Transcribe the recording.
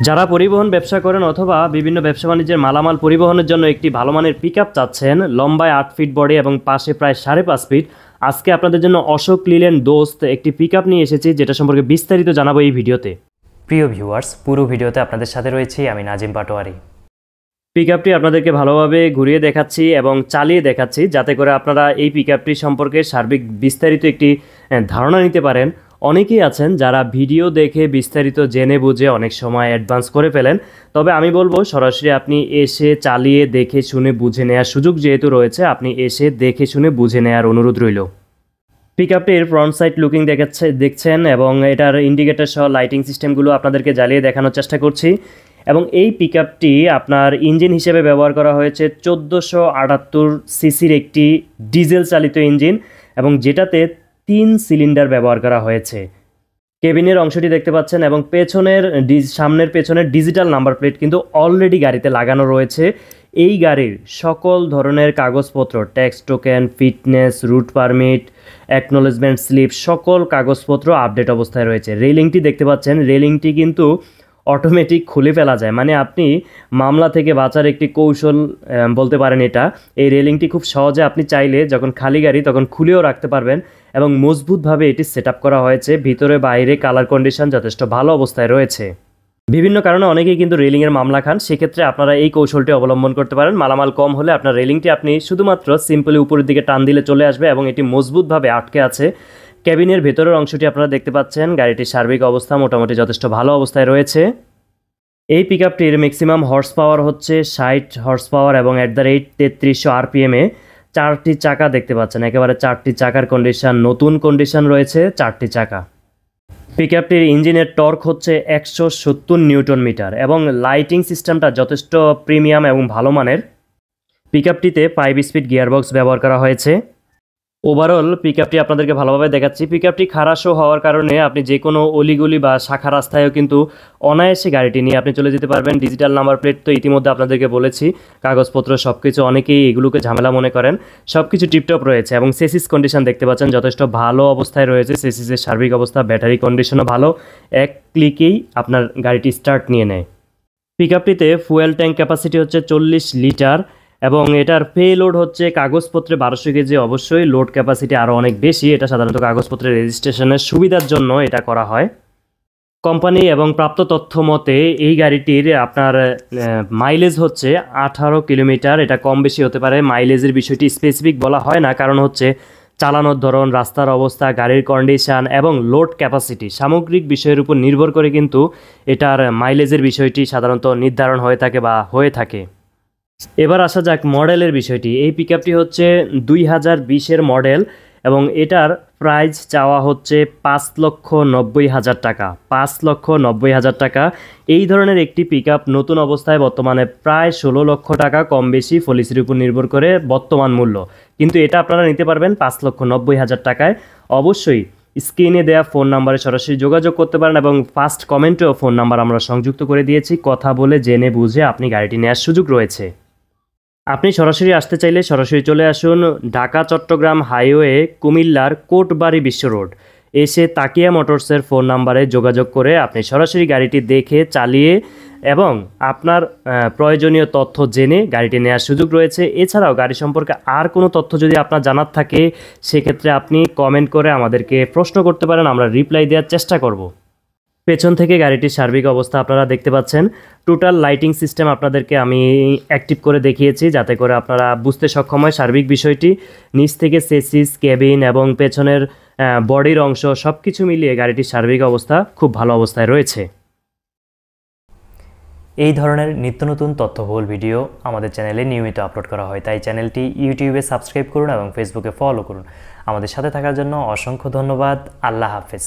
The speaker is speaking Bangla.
যারা পরিবহন ব্যবসা করেন অথবা বিভিন্ন ব্যবসা বাণিজ্যের মালামাল পরিবহনের জন্য একটি ভালো মানের পিকআপ চাচ্ছেন, লম্বায় 8 ফিট বডি এবং পাশে প্রায় 5.5 ফিট, আজকে আপনাদের জন্য অশোক লিল্যান্ড দোস্ত একটি পিকআপ নিয়ে এসেছি, যেটা সম্পর্কে বিস্তারিত জানাবো এই ভিডিওতে। প্রিয় ভিউয়ার্স, পুরো ভিডিওতে আপনাদের সাথে রয়েছি আমি নাজিম পাটোয়ারি। পিকআপটি আপনাদেরকে ভালোভাবে ঘুরিয়ে দেখাচ্ছি এবং চালিয়ে দেখাচ্ছি, যাতে করে আপনারা এই পিকআপটি সম্পর্কে সার্বিক বিস্তারিত একটি ধারণা নিতে পারেন। অনেকেই আছেন যারা ভিডিও দেখে বিস্তারিত জেনে বুঝে অনেক সময় অ্যাডভান্স করে ফেলেন, তবে আমি বলবো সরাসরি আপনি এসে চালিয়ে দেখে শুনে বুঝে নেওয়ার সুযোগ যেহেতু রয়েছে, আপনি এসে দেখে শুনে বুঝে নেওয়ার অনুরোধ রইল। পিকআপটির ফ্রন্ট সাইড লুকিং দেখছেন এবং এটার ইন্ডিকেটর সহ লাইটিং সিস্টেমগুলো আপনাদেরকে জ্বালিয়ে দেখানোর চেষ্টা করছি। এবং এই পিকআপটি আপনার ইঞ্জিন হিসেবে ব্যবহার করা হয়েছে 1478 সিসির একটি ডিজেল চালিত ইঞ্জিন, এবং যেটাতে 3 সিলিন্ডার ব্যবহার করা হয়েছে। কেবিনের অংশটি দেখতে পাচ্ছেন এবং সামনের পেছনের ডিজিটাল নাম্বার প্লেট কিন্তু অলরেডি গাড়িতে লাগানো রয়েছে। এই গাড়ির সকল ধরনের কাগজপত্র, tax token, fitness, route permit, acknowledgement slip, সকল কাগজপত্র আপডেট অবস্থায় রয়েছে। রেলিংটি দেখতে পাচ্ছেন, রেলিংটি কিন্তু অটোমেটিক খুলে ফেলা যায়, মানে আপনি মামলা থেকে বাঁচার একটি কৌশল বলতে পারেন এটা। এই রেলিংটি খুব সহজে আপনি চাইলে যখন খালি গাড়ি তখন খুলেও রাখতে পারবেন, এবং মজবুতভাবে এটি সেট আপ করা হয়েছে। ভিতরে বাইরে কালার কন্ডিশন যথেষ্ট ভালো অবস্থায় রয়েছে। বিভিন্ন কারণে অনেকেই কিন্তু রেলিংয়ের মামলা খান, সেক্ষেত্রে আপনারা এই কৌশলটি অবলম্বন করতে পারেন। মালামাল কম হলে আপনার রেলিংটি আপনি শুধুমাত্র সিম্পলি উপরের দিকে টান দিলে চলে আসবে এবং এটি মজবুতভাবে আটকে আছে। ক্যাবিনের ভেতরের অংশটি আপনারা দেখতে পাচ্ছেন, গাড়িটির সার্বিক অবস্থা মোটামুটি যথেষ্ট ভালো অবস্থায় রয়েছে। এই পিকআপটির ম্যাক্সিমাম হর্স পাওয়ার হচ্ছে 60 হর্স পাওয়ার এবং @ 3300 RPM-এ 4টি চাকা দেখতে পাচ্ছেন, একেবারে 4টি চাকার কন্ডিশন, নতুন কন্ডিশন রয়েছে 4টি চাকা। পিকআপটির ইঞ্জিনের টর্ক হচ্ছে 170 নিউটন মিটার এবং লাইটিং সিস্টেমটা যথেষ্ট প্রিমিয়াম এবং ভালো মানের। পিকআপটিতে 5 স্পিড গিয়ারবক্স ব্যবহার করা হয়েছে। ওভারঅল পিকআপটি আপনাদেরকে ভালোভাবে দেখাচ্ছি। পিকআপটি খারাসও হওয়ার কারণে আপনি যে কোনো অলিগলি বা শাখা রাস্তায়ও কিন্তু অনায়াসে গাড়িটি নিয়ে আপনি চলে যেতে পারবেন। ডিজিটাল নাম্বার প্লেট তো ইতিমধ্যে আপনাদেরকে বলেছি, কাগজপত্র সব কিছু, অনেকেই এগুলোকে ঝামেলা মনে করেন, সব কিছু টিপটপ রয়েছে। এবং সেসিস কন্ডিশন দেখতে পাচ্ছেন যথেষ্ট ভালো অবস্থায় রয়েছে। সেসিসের সার্বিক অবস্থা, ব্যাটারি কন্ডিশনও ভালো, এক ক্লিকেই আপনার গাড়িটি স্টার্ট নিয়ে নেয়। পিকআপটিতে ফুয়েল ট্যাঙ্ক ক্যাপাসিটি হচ্ছে 40 লিটার এবং এটার পে লোড হচ্ছে কাগজপত্রে 1200 কেজি। অবশ্যই লোড ক্যাপাসিটি আরও অনেক বেশি, এটা সাধারণত কাগজপত্রের রেজিস্ট্রেশনের সুবিধার জন্য এটা করা হয়। কোম্পানি এবং প্রাপ্ত তথ্য মতে এই গাড়িটির আপনার মাইলেজ হচ্ছে 18 কিলোমিটার। এটা কম বেশি হতে পারে, মাইলেজের বিষয়টি স্পেসিফিক বলা হয় না, কারণ হচ্ছে চালানোর ধরন, রাস্তার অবস্থা, গাড়ির কন্ডিশন এবং লোড ক্যাপাসিটি সামগ্রিক বিষয়ের উপর নির্ভর করে কিন্তু এটার মাইলেজের বিষয়টি সাধারণত নির্ধারণ হয়ে থাকে বা হয়ে থাকে। এবার আসা যাক মডেলের বিষয়টি। এই পিকআপটি হচ্ছে 2020-এর মডেল এবং এটার প্রাইস চাওয়া হচ্ছে 5,90,000 টাকা। 5,90,000 টাকা। এই ধরনের একটি পিকআপ নতুন অবস্থায় বর্তমানে প্রায় 16 লক্ষ টাকা, কম বেশি পলিসির উপর নির্ভর করে বর্তমান মূল্য, কিন্তু এটা আপনারা নিতে পারবেন 5,90,000 টাকায়। অবশ্যই স্ক্রিনে দেওয়া ফোন নাম্বারে সরাসরি যোগাযোগ করতে পারেন এবং ফার্স্ট কমেন্টেও ফোন নাম্বার আমরা সংযুক্ত করে দিয়েছি। কথা বলে জেনে বুঝে আপনি গাড়িটি নেওয়ার সুযোগ রয়েছে। আপনি সরাসরি আসতে চাইলে সরাসরি চলে আসুন ঢাকা চট্টগ্রাম হাইওয়ে, কুমিল্লার কোটবাড়ি বিশ্ব রোড। এসে তাকিয়া মোটরসের ফোন নাম্বারে যোগাযোগ করে আপনি সরাসরি গাড়িটি দেখে চালিয়ে এবং আপনার প্রয়োজনীয় তথ্য জেনে গাড়িটি নেওয়ার সুযোগ রয়েছে। এছাড়াও গাড়ি সম্পর্কে আর কোনো তথ্য যদি আপনার জানার থাকে, সেক্ষেত্রে আপনি কমেন্ট করে আমাদেরকে প্রশ্ন করতে পারেন, আমরা রিপ্লাই দেওয়ার চেষ্টা করব। পেছন থেকে গাড়িটির সার্বিক অবস্থা আপনারা দেখতে পাচ্ছেন। টোটাল লাইটিং সিস্টেম আপনাদেরকে আমি অ্যাক্টিভ করে দেখিয়েছি, যাতে করে আপনারা বুঝতে সক্ষম হয় সার্বিক বিষয়টি। নিচ থেকে সেসিস, কেবিন এবং পেছনের বডির অংশ সব কিছু মিলিয়ে গাড়িটির সার্বিক অবস্থা খুব ভালো অবস্থায় রয়েছে। এই ধরনের নিত্য নতুন তথ্যবহুল ভিডিও আমাদের চ্যানেলে নিয়মিত আপলোড করা হয়, তাই চ্যানেলটি ইউটিউবে সাবস্ক্রাইব করুন এবং ফেসবুকে ফলো করুন। আমাদের সাথে থাকার জন্য অসংখ্য ধন্যবাদ। আল্লাহ হাফেজ।